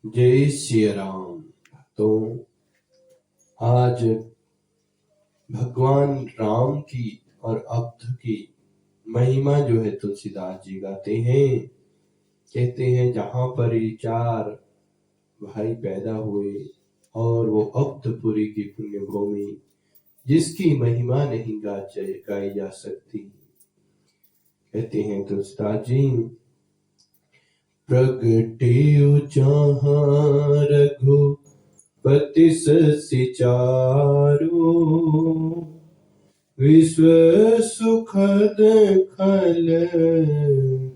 जय श्री राम। तो आज भगवान राम की और अवध की महिमा जो है तुलसीदास जी गाते हैं। कहते हैं जहां पर ये चार भाई पैदा हुए और वो अवधपुरी की पुण्य भूमि जिसकी महिमा नहीं गाई जा सकती। कहते हैं तुलसीदास जी, प्रगटे जहाँ रघुपति सि चारो, विश्व सुखद खल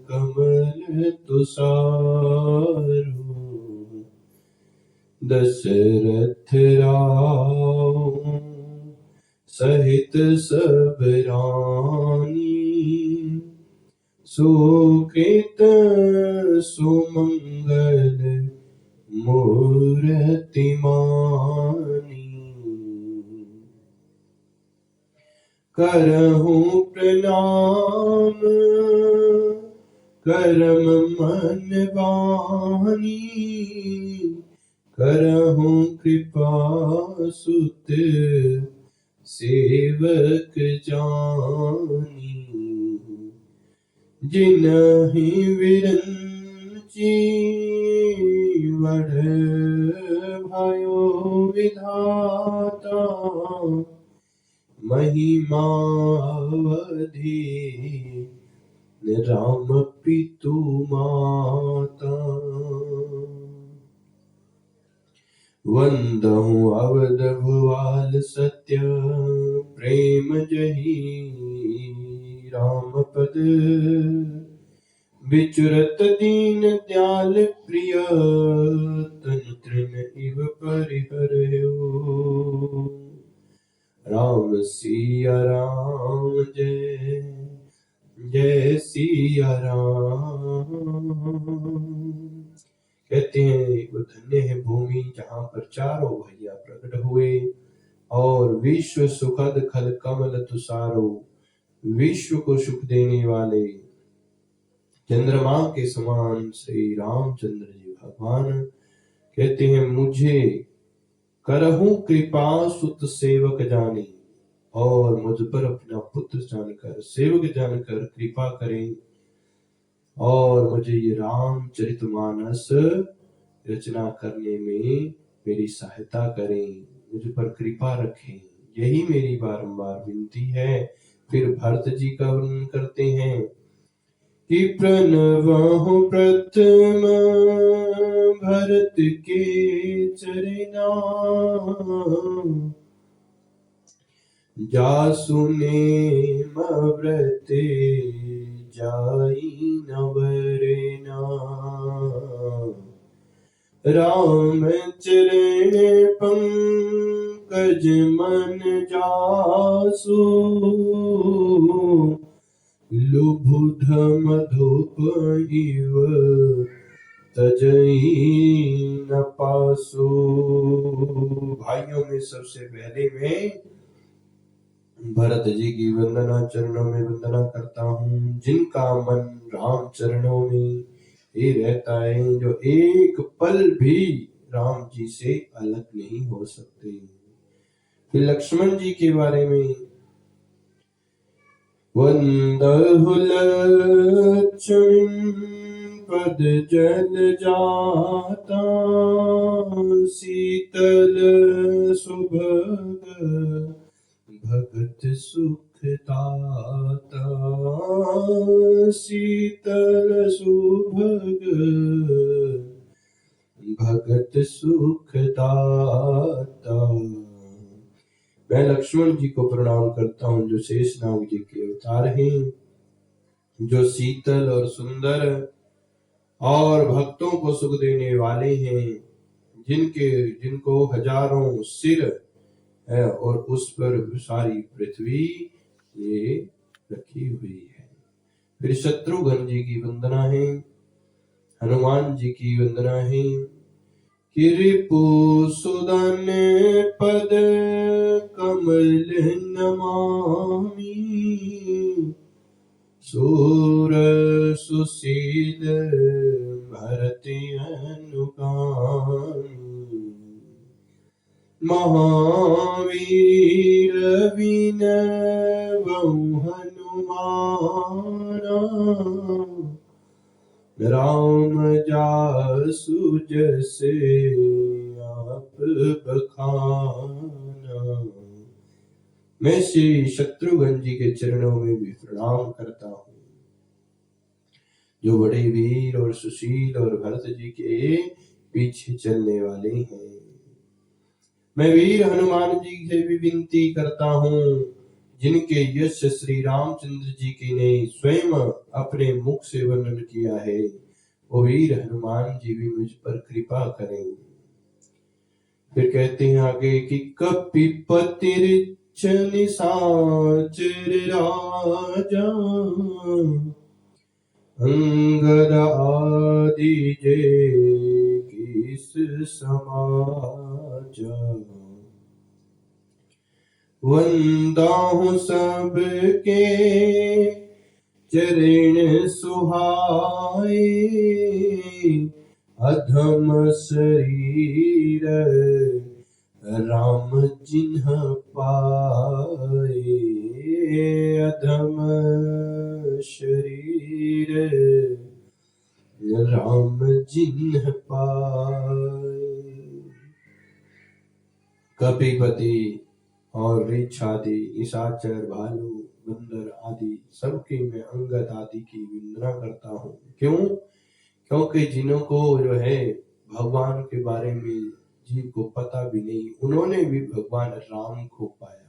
कमल तुषारो। दशरथ राम सहित सब रानी, सुकृत सुमंगल मूर्ति मानी। करहूं प्रणाम करम मन वाणी, करहूं कृपा सुत सेवक जानी। जिनहि विरंची वढ़ भयो विधाता, महिमा अवधि राम पितु माता। वंदहु अवध भुआल सत्य, प्रेम जहि राम पद। विचरत दीन दयाल प्रिय, तन तृण इव परिहरयो। राम सिया राम जय जय सिया राम। कहते हैं वो धन्य है भूमि जहां पर चारों भैया प्रकट हुए और विश्व सुखद खल कमल तुषारो। विश्व को सुख देने वाले चंद्रमा के समान श्री रामचंद्र जी भगवान कहते हैं, मुझे करहूं कृपा सुत सेवक जानी, और मुझ पर अपना पुत्र जानकर सेवक जानकर कृपा करें और मुझे ये रामचरितमानस रचना करने में मेरी सहायता करें, मुझ पर कृपा रखें। यही मेरी बारंबार विनती है। फिर भरत जी का वर्णन करते हैं कि प्रणवहु प्रथम भरत के चरना, जासु नेम व्रत जाई न बरना। राम चरण पंकज मन जासु, लुबुध मधुप इव तजई न पासो। भाइयों में सबसे पहले मैं भरत जी की वंदना चरणों में वंदना करता हूँ, जिनका मन राम चरणों में ही रहता है, जो एक पल भी राम जी से अलग नहीं हो सकते। फिर लक्ष्मण जी के बारे में, वंदहु लक्ष्मण पद जल जाता, शीतल सुभग भगत सुखदाता। शीतल सुभग भगत सुखदाता। मैं लक्ष्मण जी को प्रणाम करता हूँ जो शेषनाग जी के अवतार हैं, जो शीतल और सुंदर और भक्तों को सुख देने वाले हैं, जिनको हजारों सिर है और उस पर सारी पृथ्वी ये रखी हुई है। फिर शत्रुघ्न जी की वंदना है, हनुमान जी की वंदना है कि रिपुसुदन पद कमल नमामि, सूर सुशील भरत अनुगामी। महावीर विनय हनुमाना, राम जासु जैसे आप बखाना। मैं श्री शत्रुघ्न जी के चरणों में भी प्रणाम करता हूँ, जो बड़े वीर और सुशील और भरत जी के पीछे चलने वाले हैं। मैं वीर हनुमान जी से भी विनती करता हूँ, जिनके यश श्री रामचंद्र जी की ने स्वयं अपने मुख से वर्णन किया है, वो वीर हनुमान जी भी मुझ पर कृपा करें। फिर कहते हैं आगे कि कपिपति निशाचर राजा, अंगद आदि जे किस समाजा। वंदाहु सबके चरण सुहाए, अधम शरीर राम जिन्ह पाए। अधम शरीर राम जिन्ह पाए। कपिपति और ऋक्षादि, निशाचर, भालू, बंदर आदि सबके मैं अंगद आदि की वंदना करता हूँ। क्यों? क्योंकि जिनको जो है भगवान के बारे में जीव को पता भी नहीं, उन्होंने भी भगवान राम को पाया।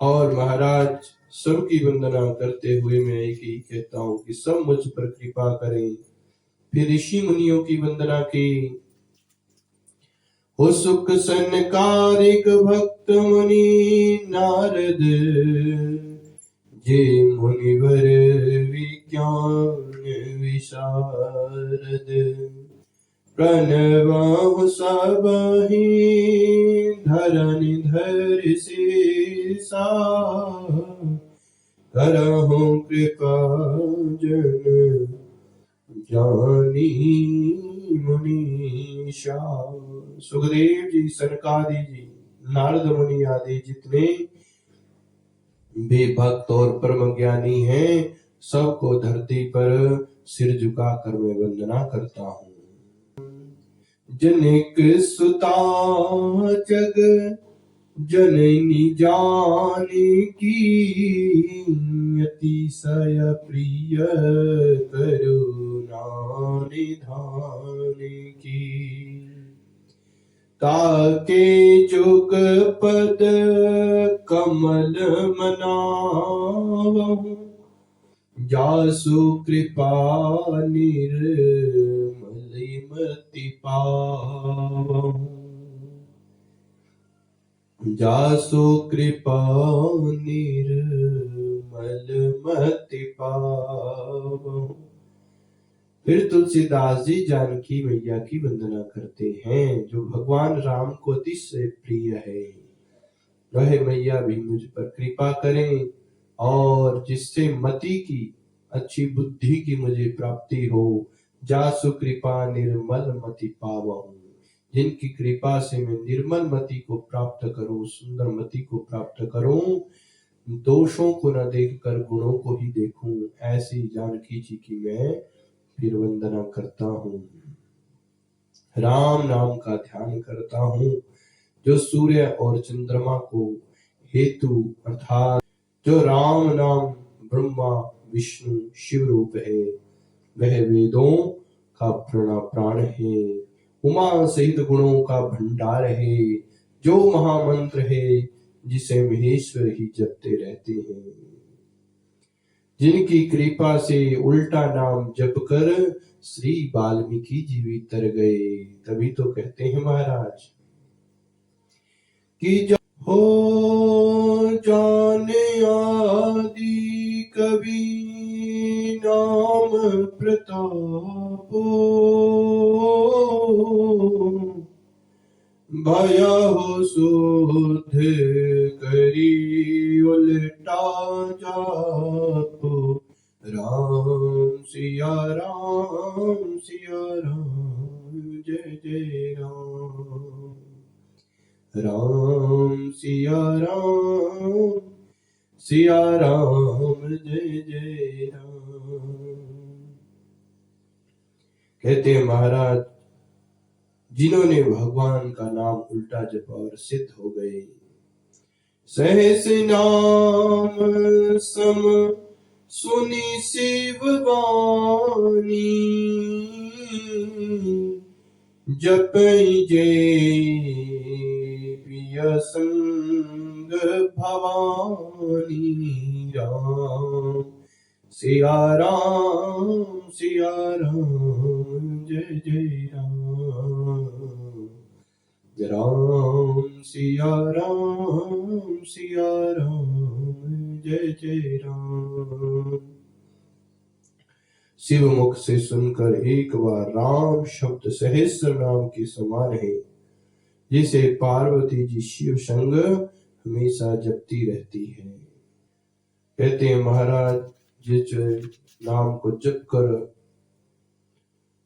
और महाराज सबकी वंदना करते हुए मैं एक ही कहता हूँ कि सब मुझ पर कृपा करें। फिर ऋषि मुनियों की वंदना की। हो सुख सनकारिक भक्त मुनि नारद, जे मुनिवर विज्ञान विशारद। प्रणवहु सबहि धरनि धर शेषा, करहु कृपा जन जानी मुनीषा। सुखदेव जी, सनकादि जी, नारद मुनि आदि जितने भी भक्त और परम ज्ञानी हैं, सबको धरती पर सिर झुकाकर मैं वंदना करता हूँ। जनिक सुता जग जननी जानकी, अतिशय प्रिय करुणा निधान की। ताके जुग पद कमल मनावहु, जासु कृपा निर्मल मति पावहु। जासु कृपा निर्मल मति पावहु। फिर तुलसीदास जी जानकी मैया की वंदना करते हैं, जो भगवान राम को अतिशय प्रिय है। वह मैया भी मुझ पर कृपा करें, और जिससे मति की, अच्छी बुद्धि की मुझे प्राप्ति हो। जासु कृपा निर्मल मति पावहु, जिनकी कृपा से मैं निर्मल मति को प्राप्त करूं, सुंदर मति को प्राप्त करूं, दोषों को न देखकर गुणों को ही देखूं। ऐसी जानकी जी की मैं फिर वंदना करता हूँ। राम नाम का ध्यान करता हूँ, जो सूर्य और चंद्रमा को हेतु अर्थात जो राम नाम ब्रह्मा विष्णु शिव रूप है, वह वेदों का प्राण है, उमा सहित गुणों का भंडार है, जो महामंत्र है, जिसे महेश्वर ही जपते रहते हैं। जिनकी कृपा से उल्टा नाम जप कर श्री वाल्मीकि जी भी तर गए। तभी तो कहते हैं महाराज कि हो जाने आदि कवि नाम प्रतापो, भयहु शोध करी उल्टा जापो। राम सिया राम जय जय राम। राम सिया राम जय जय राम। कहते हैं महाराज, जिन्होंने भगवान का नाम उल्टा जपा और सिद्ध हो गए। सहस नाम सम सुनी शिव वाणी, जपई जे प्रिय संग भवानी। राम सिया राम जय जय राम। राम सिया राम जय जय राम। शिव मुख से सुनकर एक बार राम शब्द सहस्र नाम के समान है, जिसे पार्वती जी शिव संग हमेशा जपती रहती है। कहते हैं महाराज, जिस नाम को जप कर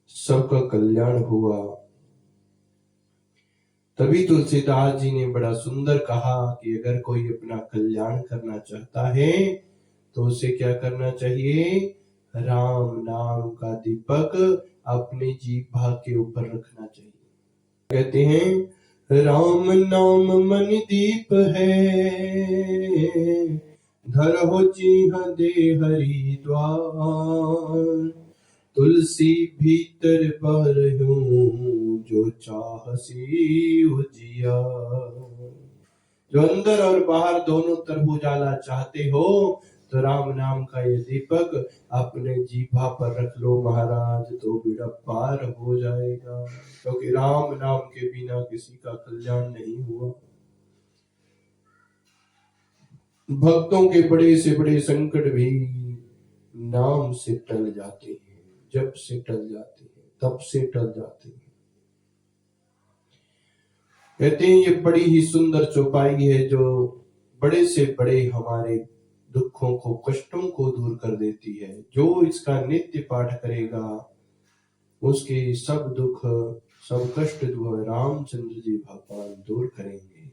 सबका कल्याण हुआ, तभी तुलसीदास जी ने बड़ा सुंदर कहा कि अगर कोई अपना कल्याण करना चाहता है तो उसे क्या करना चाहिए? राम नाम का दीपक अपनी जीभ के ऊपर रखना चाहिए। कहते हैं राम नाम मन दीप है, धरहो जीह दे हरि द्वार। तुलसी भीतर बरहूं जो चाहसी उजिया। जो अंदर और बाहर दोनों तरफ उजाला चाहते हो तो राम नाम का ये दीपक अपने जीभा पर रख लो महाराज, तो बेड़ा पार हो जाएगा। क्योंकि राम नाम के बिना किसी का कल्याण नहीं हुआ। भक्तों के बड़े से बड़े संकट भी नाम से टल जाते हैं, जब से टल जाते हैं, तब से टल जाते हैं। कहते हैं ये बड़ी ही सुंदर चौपाई है जो बड़े से बड़े हमारे दुखों को, कष्टों को दूर कर देती है। जो इसका नित्य पाठ करेगा उसके सब दुख, सब कष्ट जो है रामचंद्र जी भगवान दूर करेंगे।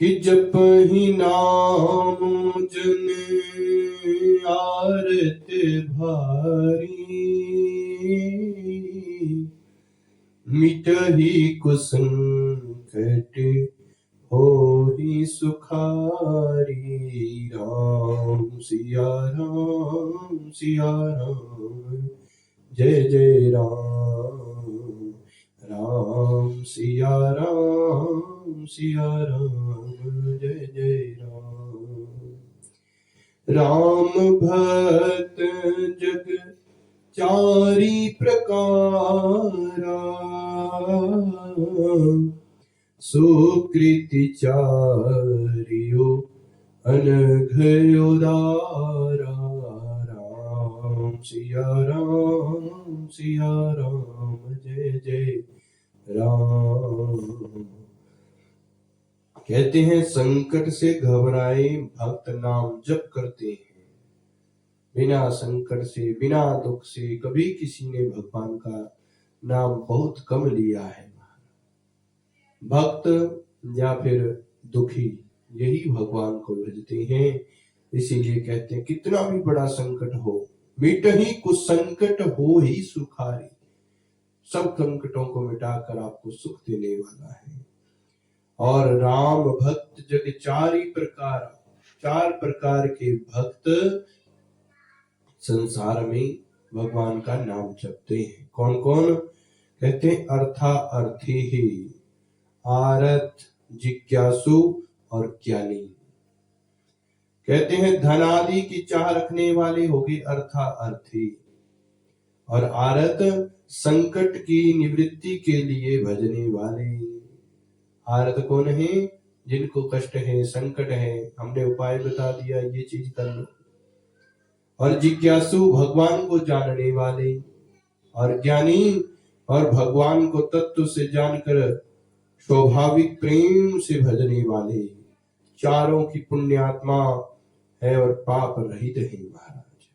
कि जप ही नाम जन आरत भारी, मिटहि कुसंकट होहि सुखारी। राम सिया राम जय जय राम। राम सिया राम जय जय राम। राम भक्त जग चारि प्रकारा, सुकृति चारियो अनघ उदारा। राम सिया राम जय जय राम। कहते हैं संकट से घबराए भक्त नाम जप करते हैं। बिना संकट से, बिना दुख से कभी किसी ने भगवान का नाम बहुत कम लिया है। भक्त या फिर दुखी यही भगवान को भजते हैं। इसीलिए कहते हैं कितना भी बड़ा संकट हो, मिटहि कुसंकट होहि सुखारी। सब संकटों को मिटाकर आपको सुख देने वाला है। और राम भक्त जग चारि प्रकार, चार प्रकार के भक्त संसार में भगवान का नाम जपते हैं। कौन कौन? कहते हैं अर्था अर्थी ही, आरत, जिज्ञासु और ज्ञानी। कहते हैं धन आदि की चाह रखने वाले हो गए अर्था अर्थी, और आरत संकट की निवृत्ति के लिए भजने वाले। आरत कौन है? जिनको कष्ट है, संकट है, हमने उपाय बता दिया, ये चीज कर लो। और जिज्ञासु भगवान को जानने वाले, और ज्ञानी और भगवान को तत्व से जानकर स्वाभाविक प्रेम से भजने वाले। चारों की पुण्यात्मा है और पाप रहित है महाराज।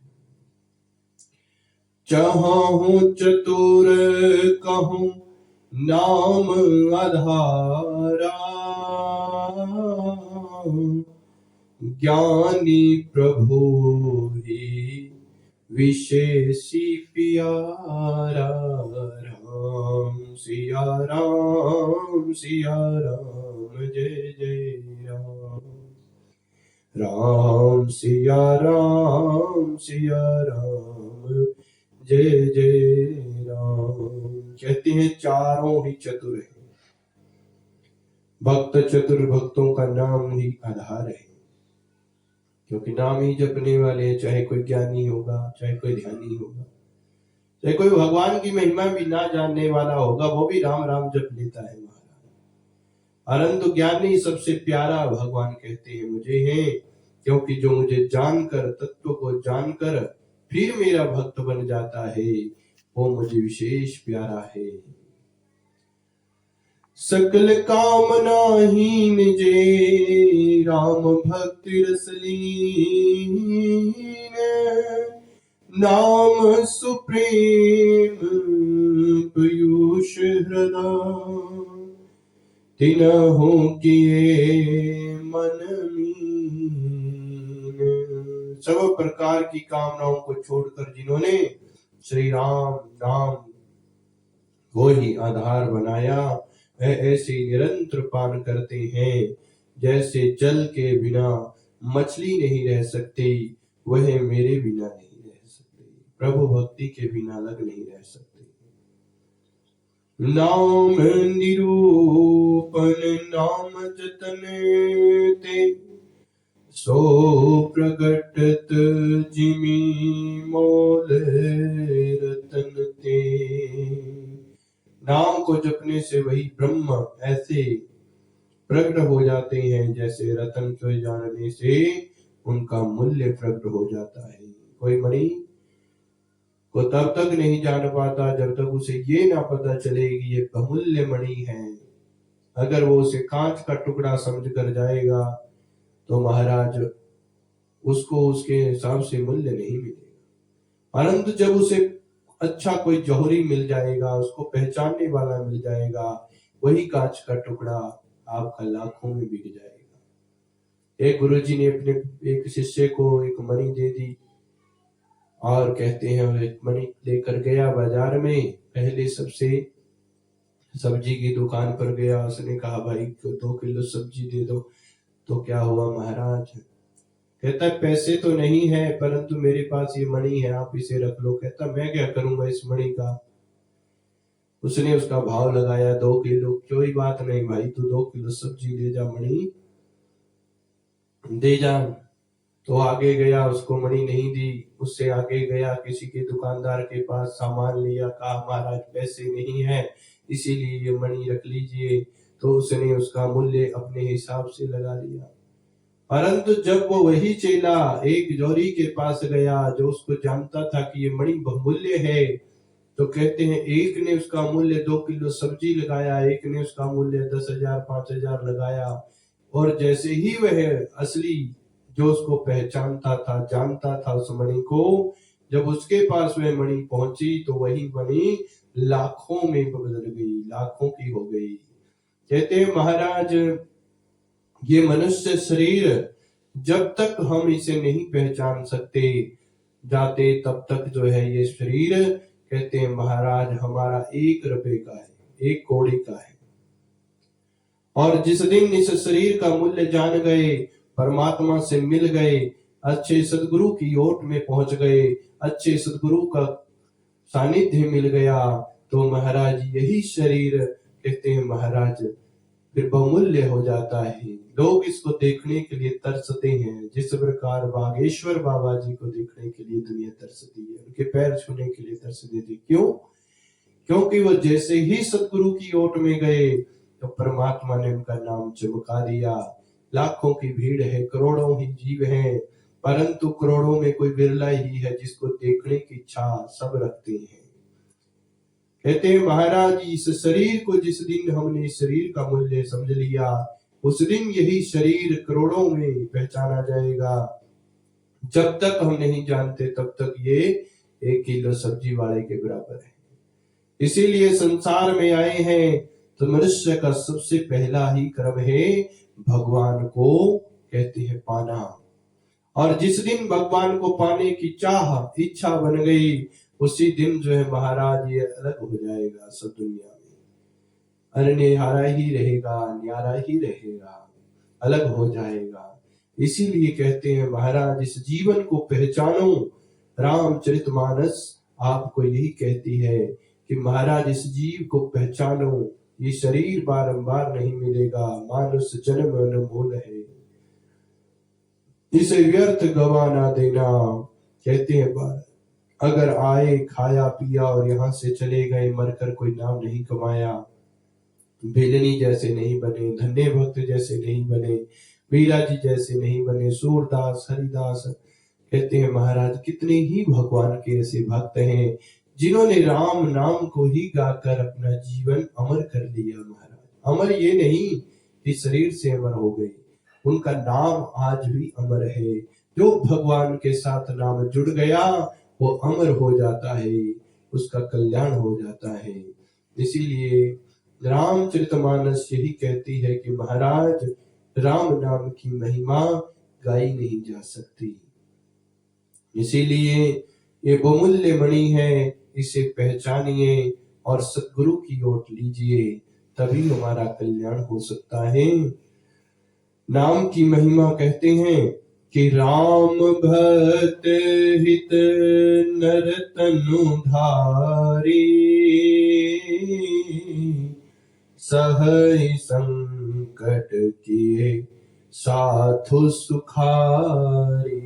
चाहूं चतुर कहूं नाम आधारा, ज्ञानी प्रभु ही विशेषी प्यारा। राम सिया राम जय जय राम। राम सिया राम जय जय राम। कहते हैं चारों ही चतुर हैं, भक्त चतुर भक्तों का नाम ही आधार है, क्योंकि नाम ही जपने वाले, चाहे कोई ज्ञानी होगा, चाहे कोई ध्यानी होगा, चाहे कोई भगवान की महिमा भी ना जानने वाला होगा, वो भी राम राम जप लेता है महाराज। परंतु ज्ञानी सबसे प्यारा भगवान कहते हैं मुझे है, क्योंकि जो मुझे जानकर, तत्व को जानकर फिर मेरा भक्त बन जाता है, वो मुझे विशेष प्यारा है। सकल कामना हीन जे राम भक्ति रसलीन, नाम सुप्रेम पीयूष हृदय, तिनहु किए मन मीन। सब प्रकार की कामनाओं को छोड़कर जिन्होंने श्री राम नाम को ही आधार बनाया, वह ऐसे निरंतर पान करते हैं जैसे जल के बिना मछली नहीं रह सकती, वह मेरे बिना नहीं रह सकती, प्रभु भक्ति के बिना अलग नहीं रह सकते। नाम निरूपण नाम जतन ते, सो प्रगटत जिमी मोल रतन ते। नाम को जपने से वही ब्रह्म ऐसे प्रकट हो जाते हैं जैसे रतन को जानने से उनका मूल्य प्रकट हो जाता है। कोई मणि को तब तक नहीं जान पाता जब तक उसे ये ना पता चले कि ये बहुमूल्य मणि है। अगर वो उसे कांच का टुकड़ा समझ कर जाएगा तो महाराज उसको उसके हिसाब से मूल्य नहीं मिलेगा। परंतु जब उसे अच्छा कोई जौहरी मिल जाएगा, उसको पहचानने वाला मिल जाएगा, वही कांच का टुकड़ा आपका लाखों में बिक जाएगा। एक गुरुजी ने अपने एक शिष्य को एक मणि दे दी और कहते हैं एक मणि लेकर गया बाजार में, पहले सबसे सब्जी की दुकान पर गया, उसने कहा भाई 2 किलो सब्जी दे दो। तो क्या हुआ महाराज? कहता है पैसे तो नहीं है परंतु मेरे पास ये मणि है, आप इसे रख लो। कहता मैं क्या करूंगा इस मणि का? उसने उसका भाव लगाया 2 किलो। कोई बात नहीं भाई, तू 2 किलो सब्जी ले जा, मणि दे जा। तो आगे गया, उसको मणि नहीं दी। उससे आगे गया, किसी के दुकानदार के पास सामान लिया, कहा महाराज पैसे नहीं है इसीलिए ये मणि रख लीजिए। तो उसने उसका मूल्य अपने हिसाब से लगा लिया। परंतु जब वो वही चेला एक जौहरी के पास गया जो उसको जानता था कि ये मणि बहुमूल्य है, तो कहते हैं एक ने उसका मूल्य 2 किलो सब्जी लगाया, एक ने उसका मूल्य 10,000 5,000 लगाया। और जैसे ही वह असली जो उसको पहचानता था, जानता था उस मणि को, जब उसके पास वह मणि पहुंची तो वही मणि लाखों में बदल गई, लाखों की हो गई। कहते हैं महाराज ये मनुष्य शरीर जब तक हम इसे नहीं पहचान सकते जाते तब तक जो है ये शरीर, कहते हैं महाराज हमारा 1 रुपए का है, 1 कौड़ी का है। और जिस दिन इस शरीर का मूल्य जान गए, परमात्मा से मिल गए, अच्छे सदगुरु की ओट में पहुंच गए, अच्छे सदगुरु का सानिध्य मिल गया, तो महाराज यही शरीर कहते हैं महाराज फिर बहुमूल्य हो जाता है। लोग इसको देखने के लिए तरसते हैं, जिस प्रकार बागेश्वर बाबा जी को देखने के लिए दुनिया तरसती है, उनके पैर छूने के लिए तरसती थी। क्यों? क्योंकि वो जैसे ही सतगुरु की ओट में गए तो परमात्मा ने उनका नाम चमका दिया। लाखों की भीड़ है, करोड़ों ही जीव हैं, परंतु करोड़ों में कोई बिरला ही है जिसको देखने की इच्छा सब रखते हैं। कहते हैं महाराज इस शरीर को जिस दिन हमने इस शरीर का मूल्य समझ लिया, उस दिन यही शरीर करोड़ों में पहचाना जाएगा। जब तक हम नहीं जानते तब तक ये 1 किलो सब्जी वाले के बराबर है। इसीलिए संसार में आए हैं तो मनुष्य का सबसे पहला ही कर्म है भगवान को कहते हैं पाना। और जिस दिन भगवान को पाने की चाह इच्छा बन गई, उसी दिन जो है महाराज ये अलग हो जाएगा सब दुनिया में, अनन्यारा ही रहेगा, न्यारा ही रहेगा, अलग हो जाएगा। इसीलिए कहते हैं महाराज इस जीवन को पहचानो। रामचरितमानस आपको यही कहती है कि महाराज इस जीव को पहचानो, ये शरीर बारंबार नहीं मिलेगा, मानुष जन्म अनमोल है, इसे व्यर्थ गवा ना देना। कहते हैं अगर आए खाया पिया और यहाँ से चले गए, मरकर कोई नाम नहीं कमाया, बेलनी जैसे नहीं बने, धन्य भक्त जैसे नहीं बने, वीरा जी जैसे नहीं बने, सूरदास हरिदास, कहते हैं महाराज कितने ही भगवान के ऐसे भक्त हैं जिन्होंने राम नाम को ही गाकर अपना जीवन अमर कर लिया। महाराज अमर ये नहीं कि शरीर से अमर हो गए, उनका नाम आज भी अमर है। जो भगवान के साथ नाम जुड़ गया वो अमर हो जाता है, उसका कल्याण हो जाता है। इसीलिए रामचरितमानस यही कहती है कि महाराज राम नाम की महिमा गाई नहीं जा सकती। इसीलिए ये बहुमूल्य मणि है, इसे पहचानिए और सद्गुरु की ओर लीजिए, तभी हमारा कल्याण हो सकता है। नाम की महिमा कहते हैं कि राम भक्त हित नर तनु धारी, सहई संकट किए साधु सुखारी।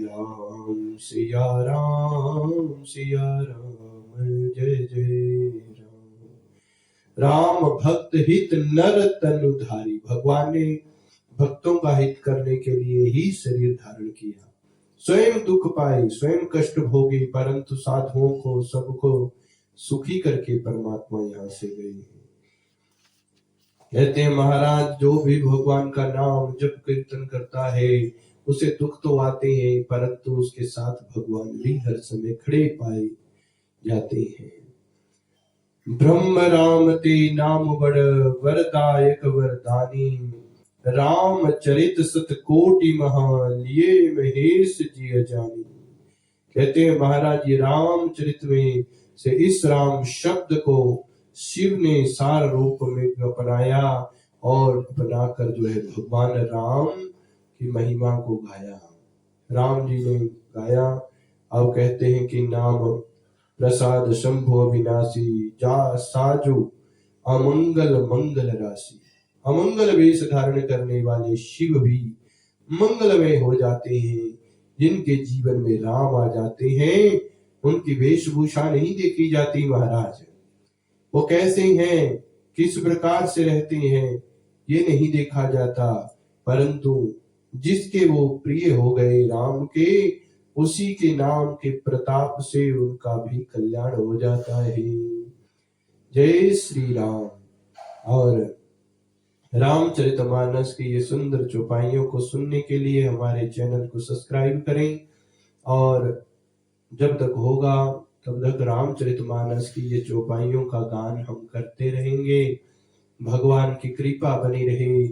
राम सिया राम सिया राम जय जय राम। राम भक्त हित नर तनुधारी, भगवान ने भक्तों का हित करने के लिए ही शरीर धारण किया, स्वयं दुख पाए, स्वयं कष्ट भोगे, परंतु साधुओं को सबको सुखी करके परमात्मा यहाँ से गए। कहते हैं महाराज जो भी भगवान का नाम जप कीर्तन करता है उसे दुख तो आते हैं, परंतु उसके साथ भगवान भी हर समय खड़े पाए जाते हैं। ब्रह्म राम ते नाम बड़ वरदायक वरदानी, राम चरित सत कोटि महा लिए महेश जी जानी। कहते हैं महाराज ये रामचरित में से इस राम शब्द को शिव ने सार रूप में अपनाया और अपनाकर जो है भगवान राम की महिमा को गाया, राम जी ने गाया। अब कहते हैं कि नाम प्रसाद शंभु अविनाशी, जा साजु अमंगल मंगल राशि। अमंगल वेश धारण करने वाले शिव भी मंगलमय हो जाते हैं। जिनके जीवन में राम आ जाते हैं उनकी वेशभूषा नहीं देखी जाती महाराज, वो कैसे हैं, किस प्रकार से रहते हैं ये नहीं देखा जाता, परंतु जिसके वो प्रिय हो गए राम के, उसी के नाम के प्रताप से उनका भी कल्याण हो जाता है। जय श्री राम। और रामचरितमानस की ये सुंदर चौपाइयों को सुनने के लिए हमारे चैनल को सब्सक्राइब करें, और जब तक होगा तब तक रामचरितमानस की ये चौपाइयों का गान हम करते रहेंगे। भगवान की कृपा बनी रहे,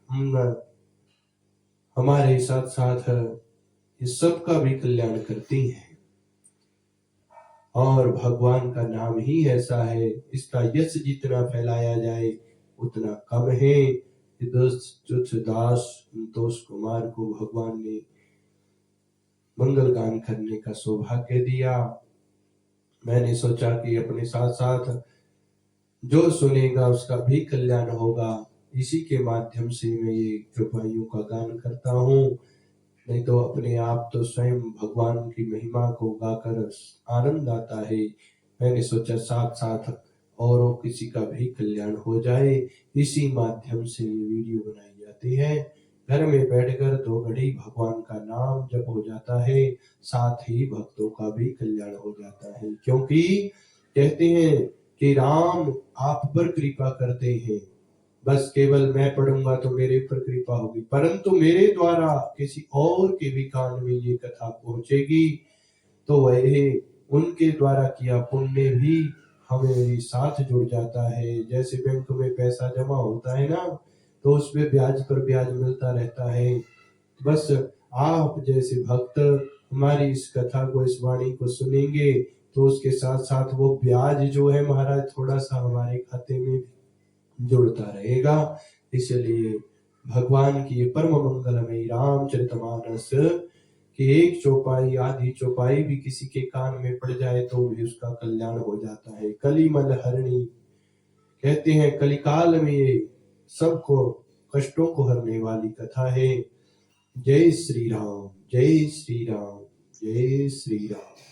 हम हमारे साथ साथ ये सबका भी कल्याण करती है। और भगवान का नाम ही ऐसा है, इसका यश जितना फैलाया जाए उतना कम है। दास संतोष कुमार को भगवान ने मंगल गान करने का सौभाग्य दिया। मैंने सोचा कि अपने साथ साथ जो सुनेगा उसका भी कल्याण होगा, इसी के माध्यम से मैं ये चौपाइयों का गान करता हूँ। नहीं तो अपने आप तो स्वयं भगवान की महिमा को गाकर आनंद आता है। मैंने सोचा साथ साथ और किसी का भी कल्याण हो जाए, इसी माध्यम से ये वीडियो बनाई जाती है। घर में बैठकर 2 घड़ी भगवान का नाम जप हो जाता है, साथ ही भक्तों का भी कल्याण हो जाता है। क्योंकि कहते हैं कि राम आप पर कृपा करते हैं, बस केवल मैं पढ़ूंगा तो मेरे पर कृपा होगी, परंतु मेरे द्वारा किसी और के भी कान में ये कथा पहुंचेगी तो वह उनके द्वारा किया पुण्य भी हमें भी साथ जुड़ जाता है। जैसे बैंक में पैसा जमा होता है ना, तो उसमें ब्याज पर ब्याज मिलता रहता है। बस आप जैसे भक्त हमारी इस कथा को, इस वाणी को सुनेंगे तो उसके साथ साथ वो ब्याज जो है महाराज थोड़ा सा हमारे खाते में जुड़ता रहेगा। इसलिए भगवान की ये परम मंगलमयी रामचरितमानस कि एक चौपाई आधी चौपाई भी किसी के कान में पड़ जाए तो भी उसका कल्याण हो जाता है। कलिमल हरणी कहते हैं, कलिकाल में ये सबको कष्टों को हरने वाली कथा है। जय श्री राम, जय श्री राम, जय श्री राम।